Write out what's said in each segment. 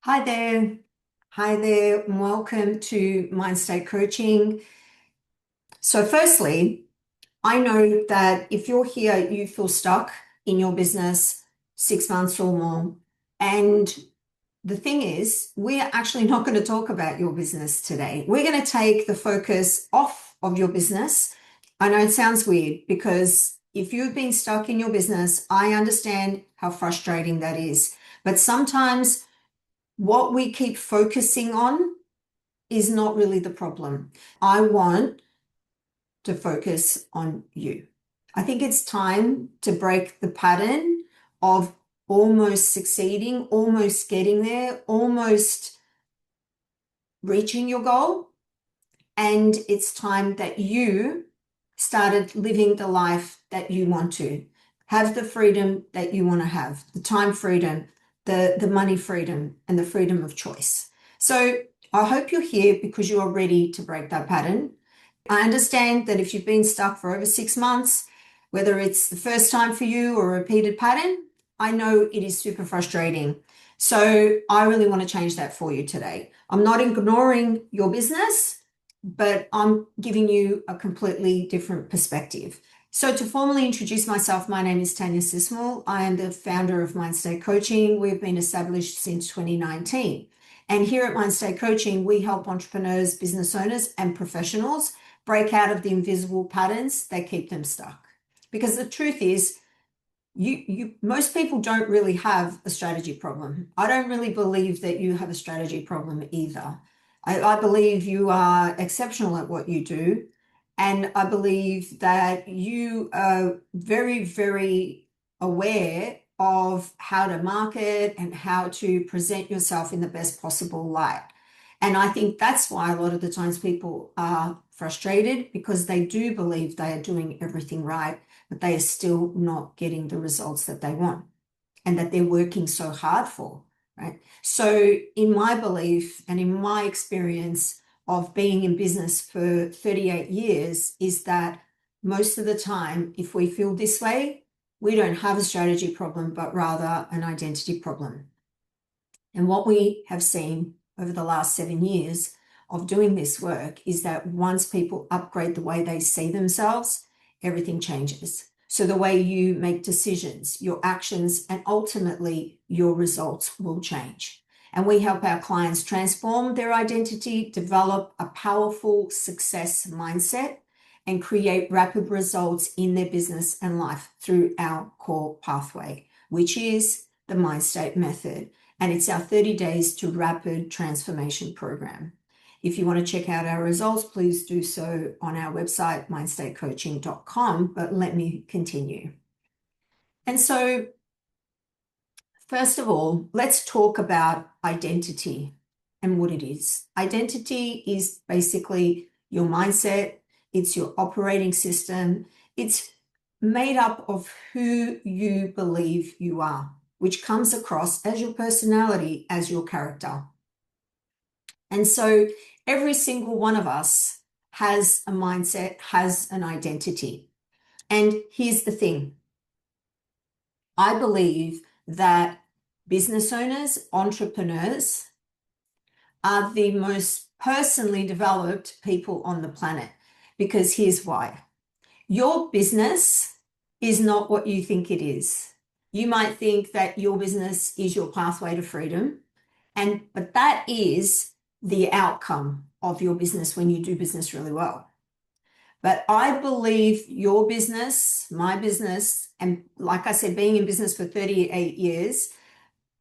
Hi there. Hi there. And welcome to Mind State Coaching. So, firstly, I know that if you're here, you feel stuck in your business 6 months or more. And the thing is, we're actually not going to talk about your business today. We're going to take the focus off of your business. I know it sounds weird because if you've been stuck in your business, I understand how frustrating that is. But sometimes what we keep focusing on is not really the problem. I want to focus on you. I think it's time to break the pattern of almost succeeding, almost getting there, almost reaching your goal. And it's time that you started living the life that you want to have, the freedom that you want to have, the time freedom, the money freedom, and the freedom of choice. So I hope you're here because you are ready to break that pattern. I understand that if you've been stuck for over 6 months, whether it's the first time for you or a repeated pattern, I know it is super frustrating. So I really want to change that for you today. I'm not ignoring your business, but I'm giving you a completely different perspective. So to formally introduce myself, my name is Tanya Sismal. I am the founder of Mind State Coaching. We've been established since 2019. And here at Mind State Coaching, we help entrepreneurs, business owners, and professionals break out of the invisible patterns that keep them stuck. Because the truth is, most people don't really have a strategy problem. I don't really believe that you have a strategy problem either. I believe you are exceptional at what you do. And I believe that you are very, very aware of how to market and how to present yourself in the best possible light. And I think that's why a lot of the times people are frustrated because they do believe they are doing everything right, but they are still not getting the results that they want and that they're working so hard for, right? So in my belief and in my experience of being in business for 38 years is that most of the time, if we feel this way, we don't have a strategy problem, but rather an identity problem. And what we have seen over the last 7 years of doing this work is that once people upgrade the way they see themselves, everything changes. So the way you make decisions, your actions, and ultimately your results will change. And we help our clients transform their identity, develop a powerful success mindset, and create rapid results in their business and life through our core pathway, which is the Mind State Method. And it's our 30 days to rapid transformation program. If you want to check out our results, please do so on our website, mindstatecoaching.com. But let me continue. And so, first of all, let's talk about identity and what it is. Identity is basically your mindset, it's your operating system, it's made up of who you believe you are, which comes across as your personality, as your character. And so every single one of us has a mindset, has an identity. And here's the thing. I believe that business owners, entrepreneurs are the most personally developed people on the planet. Because here's why. Your business is not what you think it is. You might think that your business is your pathway to freedom, but that is the outcome of your business when you do business really well. But I believe your business, my business, and like I said, being in business for 38 years,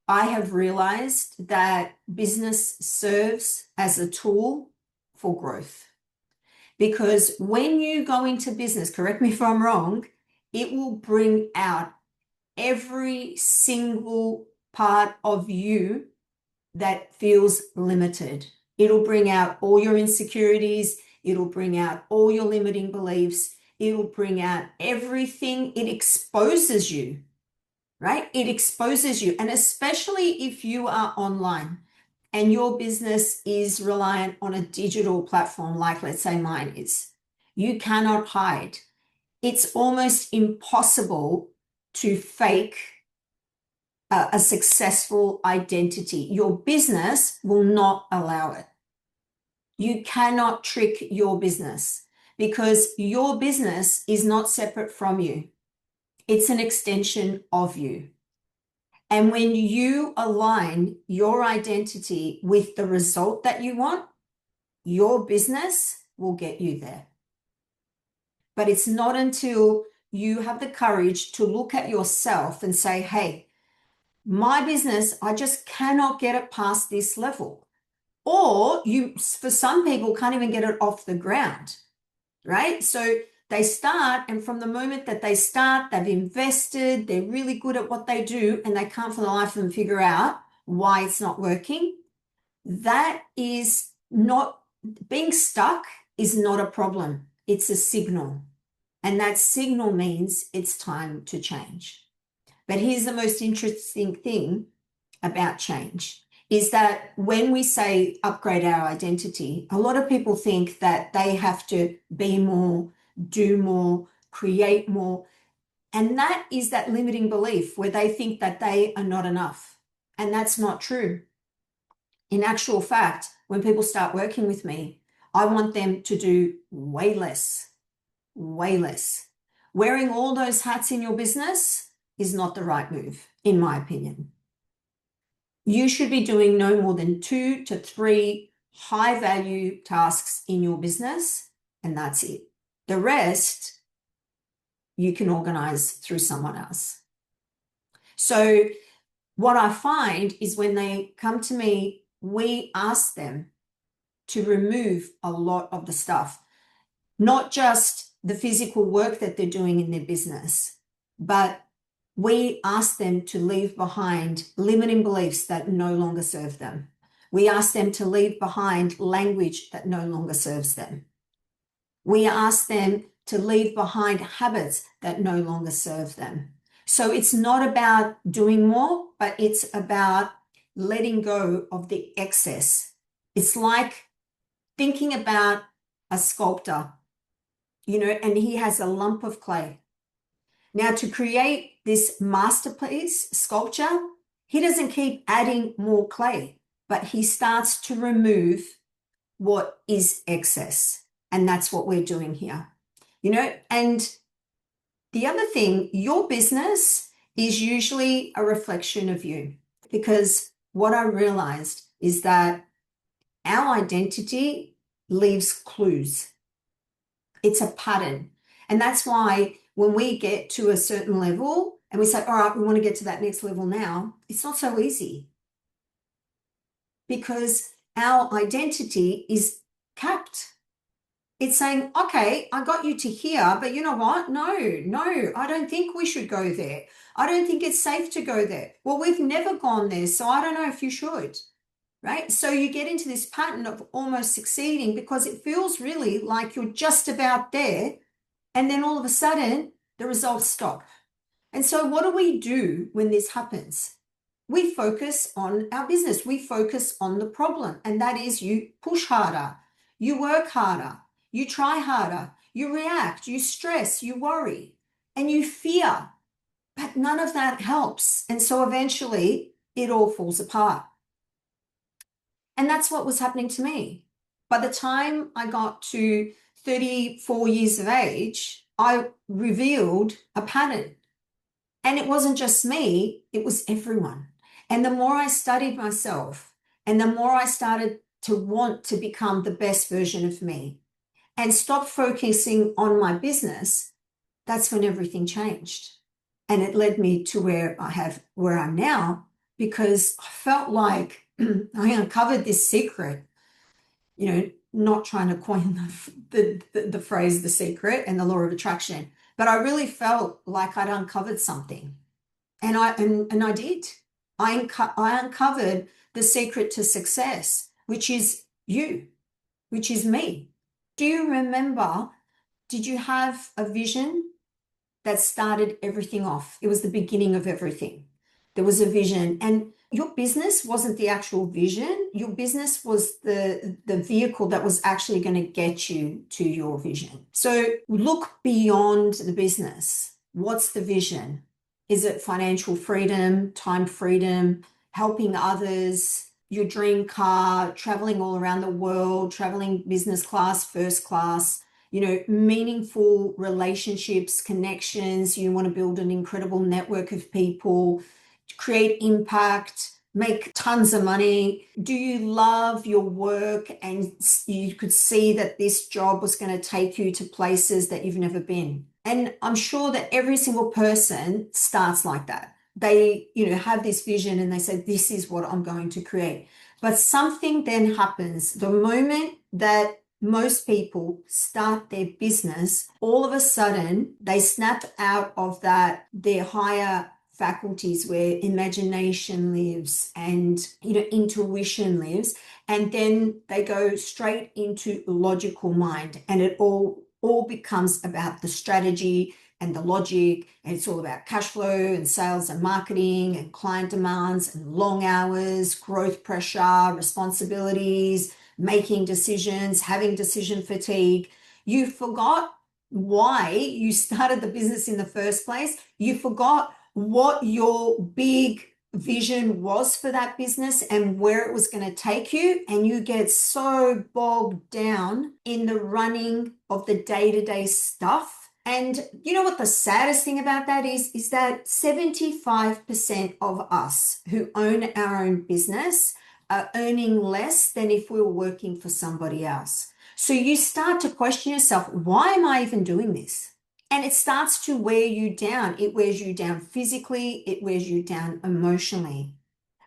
I have realized that business serves as a tool for growth. Because when you go into business, correct me if I'm wrong, it will bring out every single part of you that feels limited. It'll bring out all your insecurities. It'll bring out all your limiting beliefs. It'll bring out everything. It exposes you, right? It exposes you. And especially if you are online and your business is reliant on a digital platform, like let's say mine is, you cannot hide. It's almost impossible to fake a successful identity. Your business will not allow it. You cannot trick your business because your business is not separate from you. It's an extension of you. And when you align your identity with the result that you want, your business will get you there. But it's not until you have the courage to look at yourself and say, hey, my business, I just cannot get it past this level. Or for some people, can't even get it off the ground, right? So they start, and from the moment that they start, they've invested, they're really good at what they do, and they can't for the life of them figure out why it's not working. That is not, being stuck is not a problem. It's a signal. And that signal means it's time to change. But here's the most interesting thing about change is that when we say upgrade our identity, a lot of people think that they have to be more, do more, create more. And that is that limiting belief where they think that they are not enough. And that's not true. In actual fact, when people start working with me, I want them to do way less, way less. Wearing all those hats in your business is not the right move, in my opinion. You should be doing no more than 2 to 3 high value tasks in your business, and that's it. The rest you can organize through someone else. So what I find is when they come to me, we ask them to remove a lot of the stuff, not just the physical work that they're doing in their business, but we ask them to leave behind limiting beliefs that no longer serve them. We ask them to leave behind language that no longer serves them. We ask them to leave behind habits that no longer serve them. So it's not about doing more, but it's about letting go of the excess. It's like thinking about a sculptor, and he has a lump of clay. Now, to create this masterpiece sculpture, he doesn't keep adding more clay, but he starts to remove what is excess. And that's what we're doing here. And the other thing, your business is usually a reflection of you, because what I realized is that our identity leaves clues. It's a pattern. And that's why when we get to a certain level and we say, all right, we want to get to that next level now, it's not so easy because our identity is capped. It's saying, okay, I got you to here, but you know what? No, I don't think we should go there. I don't think it's safe to go there. Well, we've never gone there, so I don't know if you should, right? So you get into this pattern of almost succeeding because it feels really like you're just about there. And then all of a sudden, the results stop. And so what do we do when this happens? We focus on our business. We focus on the problem. And that is you push harder, you work harder, you try harder, you react, you stress, you worry, and you fear. But none of that helps. And so eventually it all falls apart. And that's what was happening to me. By the time I got to 34 years of age, I revealed a pattern. And it wasn't just me, it was everyone. And the more I studied myself and the more I started to want to become the best version of me and stop focusing on my business, that's when everything changed. And it led me to where I'm now, because I felt like I uncovered this secret, not trying to coin the phrase the secret and the law of attraction, but I really felt like I'd uncovered something. And I did. I uncovered the secret to success, which is you, which is me. Do you remember, did you have a vision that started everything off? It was the beginning of everything. There was a vision, and your business wasn't the actual vision. Your business was the vehicle that was actually going to get you to your vision. So look beyond the business. What's the vision? Is it financial freedom, time freedom, helping others, your dream car, traveling all around the world, traveling business class, first class, meaningful relationships, connections? You want to build an incredible network of people, create impact, make tons of money? Do you love your work and you could see that this job was going to take you to places that you've never been? And I'm sure that every single person starts like that. They, have this vision and they say, this is what I'm going to create. But something then happens the moment that most people start their business. All of a sudden, they snap out of that, their higher faculties where imagination lives and intuition lives, and then they go straight into logical mind, and it all becomes about the strategy and the logic, and it's all about cash flow and sales and marketing and client demands and long hours, growth pressure, responsibilities, making decisions, having decision fatigue. You forgot why you started the business in the first place. You forgot what your big vision was for that business and where it was going to take you. And you get so bogged down in the running of the day-to-day stuff. And you know what the saddest thing about that is that 75% of us who own our own business are earning less than if we were working for somebody else. So you start to question yourself, why am I even doing this? And it starts to wear you down. It wears you down physically, it wears you down emotionally.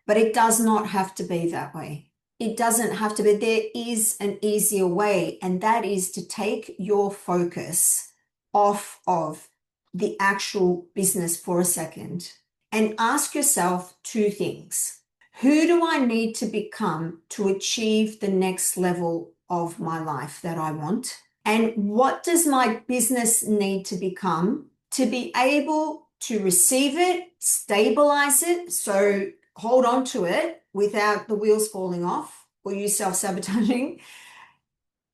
But it does not have to be that way. It doesn't have to be. There is an easier way, and that is to take your focus off of the actual business for a second and ask yourself two things. Who do I need to become to achieve the next level of my life that I want? And what does my business need to become to be able to receive it, stabilize it, so hold on to it without the wheels falling off or you self-sabotaging?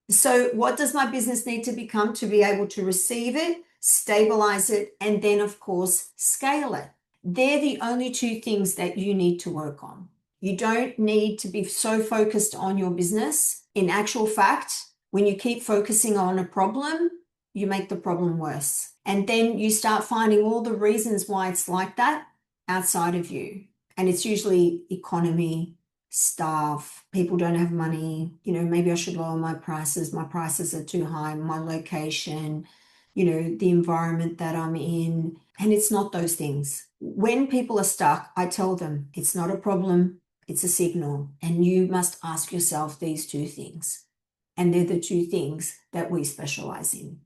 So what does my business need to become to be able to receive it, stabilize it, and then, of course, scale it? They're the only two things that you need to work on. You don't need to be so focused on your business. In actual fact, when you keep focusing on a problem, you make the problem worse. And then you start finding all the reasons why it's like that outside of you. And it's usually economy, staff, people don't have money, maybe I should lower my prices are too high, my location, the environment that I'm in. And it's not those things. When people are stuck, I tell them it's not a problem, it's a signal. And you must ask yourself these two things. And they're the two things that we specialize in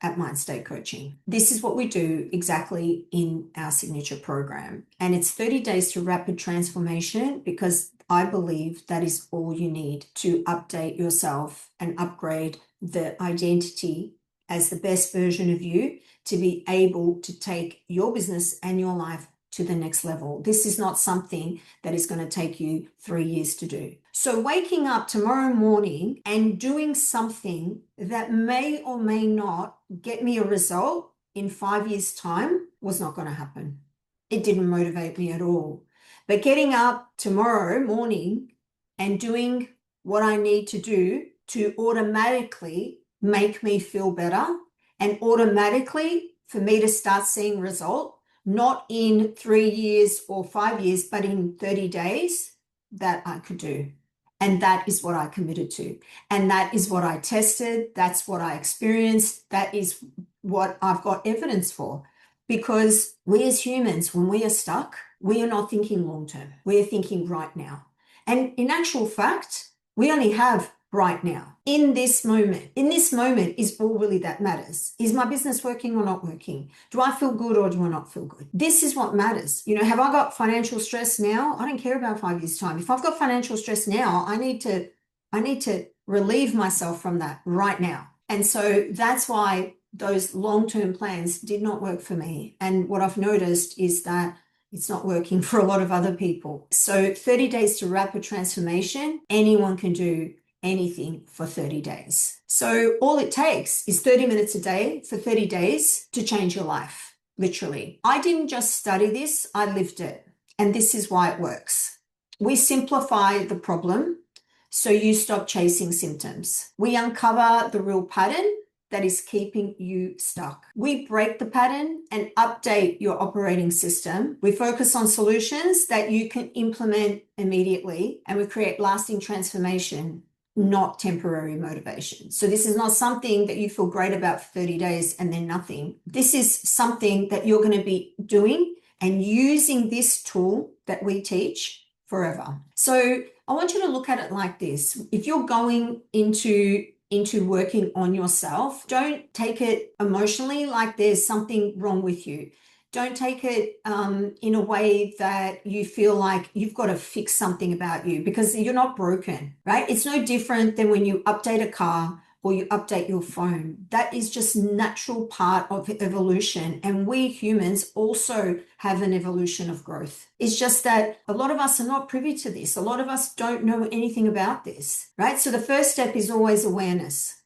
at Mindstate Coaching. This is what we do exactly in our signature program. And it's 30 days to rapid transformation, because I believe that is all you need to update yourself and upgrade the identity as the best version of you to be able to take your business and your life to the next level. This is not something that is going to take you 3 years to do. So waking up tomorrow morning and doing something that may or may not get me a result in 5 years' time was not going to happen. It didn't motivate me at all. But getting up tomorrow morning and doing what I need to do to automatically make me feel better and automatically for me to start seeing result, not in 3 years or 5 years, but in 30 days, that I could do. And that is what I committed to. And that is what I tested. That's what I experienced. That is what I've got evidence for. Because we as humans, when we are stuck, we are not thinking long term. We are thinking right now. And in actual fact, we only have right now, in this moment. In this moment is all really that matters. Is my business working or not working? Do I feel good or do I not feel good? This is what matters. Have I got financial stress now? I don't care about 5 years' time. If I've got financial stress now, I need to relieve myself from that right now. And so that's why those long-term plans did not work for me. And what I've noticed is that it's not working for a lot of other people. So 30 days to rapid transformation, anyone can do anything for 30 days. So all it takes is 30 minutes a day for 30 days to change your life. literally. I didn't just study this, I lived it. And this is why it works. We simplify the problem so you stop chasing symptoms. We uncover the real pattern that is keeping you stuck. We break the pattern and update your operating system. We focus on solutions that you can implement immediately, and we create lasting transformation, not temporary motivation. So this is not something that you feel great about for 30 days and then nothing. This is something that you're going to be doing and using this tool that we teach forever. So I want you to look at it like this. If you're going into working on yourself, don't take it emotionally like there's something wrong with you. Don't take it in a way that you feel like you've got to fix something about you, because you're not broken, right? It's no different than when you update a car or you update your phone. That is just natural part of evolution. And we humans also have an evolution of growth. It's just that a lot of us are not privy to this. A lot of us don't know anything about this, right? So the first step is always awareness,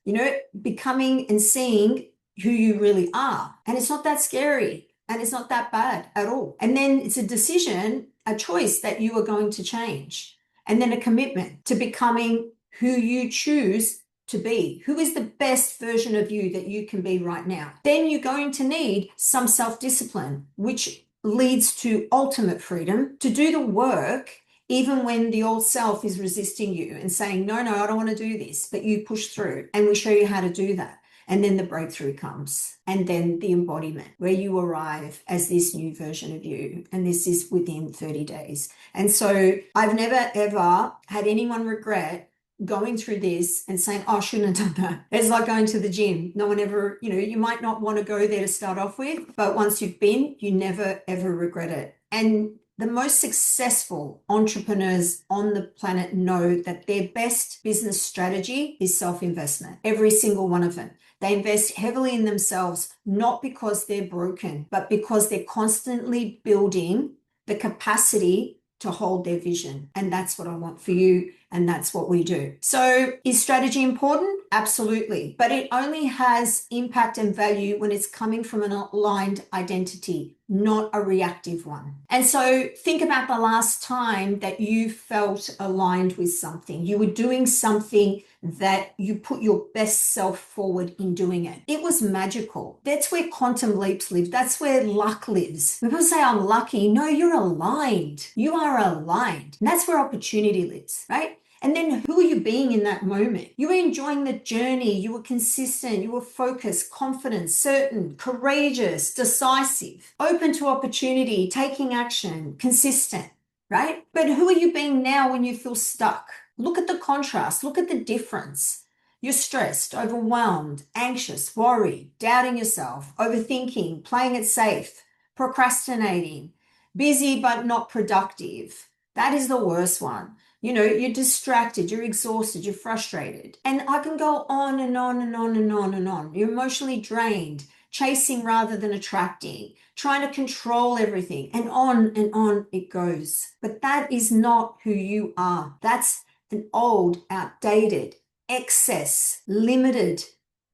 becoming and seeing who you really are. And it's not that scary. And it's not that bad at all. And then it's a decision, a choice that you are going to change. And then a commitment to becoming who you choose to be. Who is the best version of you that you can be right now? Then you're going to need some self-discipline, which leads to ultimate freedom to do the work, even when the old self is resisting you and saying, no, I don't want to do this, but you push through. And we show you how to do that. And then the breakthrough comes, and then the embodiment, where you arrive as this new version of you. And this is within 30 days. And so I've never, ever had anyone regret going through this and saying, oh, I shouldn't have done that. It's like going to the gym. No one ever, you might not want to go there to start off with, but once you've been, you never, ever regret it. And the most successful entrepreneurs on the planet know that their best business strategy is self-investment. Every single one of them. They invest heavily in themselves, not because they're broken, but because they're constantly building the capacity to hold their vision. And that's what I want for you. And that's what we do. So is strategy important? Absolutely. But it only has impact and value when it's coming from an aligned identity, not a reactive one. And so think about the last time that you felt aligned with something. You were doing something that you put your best self forward in doing it. It was magical. That's where quantum leaps live. That's where luck lives. When people say, I'm lucky, no, you're aligned. You are aligned. And that's where opportunity lives, right? And then who are you being in that moment? You were enjoying the journey. You were consistent. You were focused, confident, certain, courageous, decisive, open to opportunity, taking action, consistent, right? But who are you being now when you feel stuck? Look at the contrast. Look at the difference. You're stressed, overwhelmed, anxious, worried, doubting yourself, overthinking, playing it safe, procrastinating, busy but not productive. That is the worst one. You're distracted, you're exhausted, you're frustrated. And I can go on and on and on and on and on. You're emotionally drained, chasing rather than attracting, trying to control everything, and on it goes. But that is not who you are. That's an old, outdated, excess, limited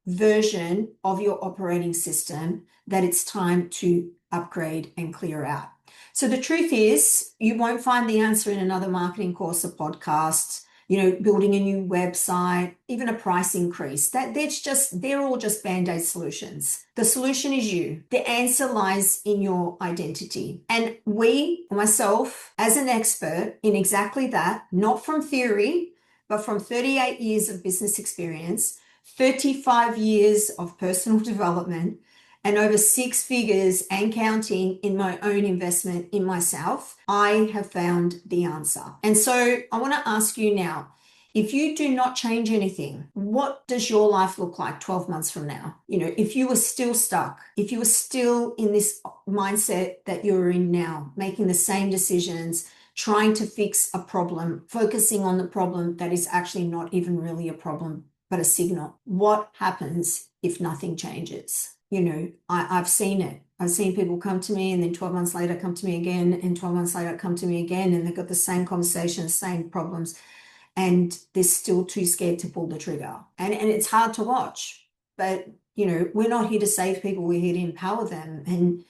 version of your operating system that it's time to upgrade and clear out. So the truth is, you won't find the answer in another marketing course or podcast, building a new website, even a price increase. They're all just Band-Aid solutions. The solution is you. The answer lies in your identity. And myself, as an expert in exactly that, not from theory, but from 38 years of business experience, 35 years of personal development, and over 6 figures and counting in my own investment in myself, I have found the answer. And so I want to ask you now, if you do not change anything, what does your life look like 12 months from now? If you were still stuck, if you were still in this mindset that you're in now, making the same decisions, trying to fix a problem, focusing on the problem that is actually not even really a problem, but a signal. What happens if nothing changes? I've seen it. I've seen people come to me and then 12 months later come to me again, and 12 months later come to me again, and they've got the same conversations, same problems, and they're still too scared to pull the trigger. And it's hard to watch, but we're not here to save people. We're here to empower them. And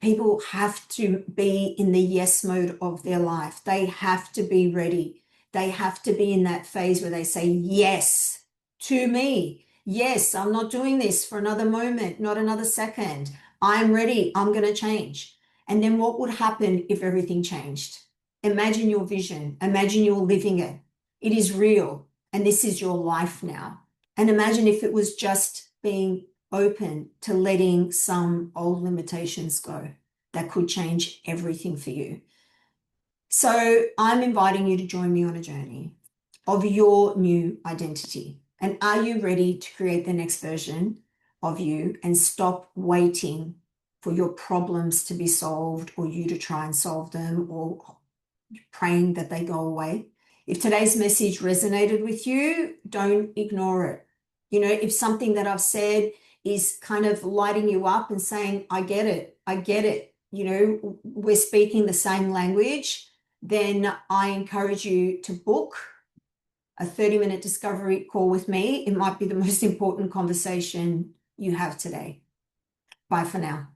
People have to be in the yes mode of their life. They have to be ready. They have to be in that phase where they say yes to me. Yes, I'm not doing this for another moment, not another second. I'm ready. I'm going to change. And then what would happen if everything changed? Imagine your vision. Imagine you're living it. It is real. And this is your life now. And imagine if it was just being open to letting some old limitations go that could change everything for you. So I'm inviting you to join me on a journey of your new identity. And are you ready to create the next version of you and stop waiting for your problems to be solved or you to try and solve them or praying that they go away? If today's message resonated with you, don't ignore it. You know, if something that I've said is kind of lighting you up and saying, I get it, you know, we're speaking the same language, then I encourage you to book a 30-minute discovery call with me. It might be the most important conversation you have today. Bye for now.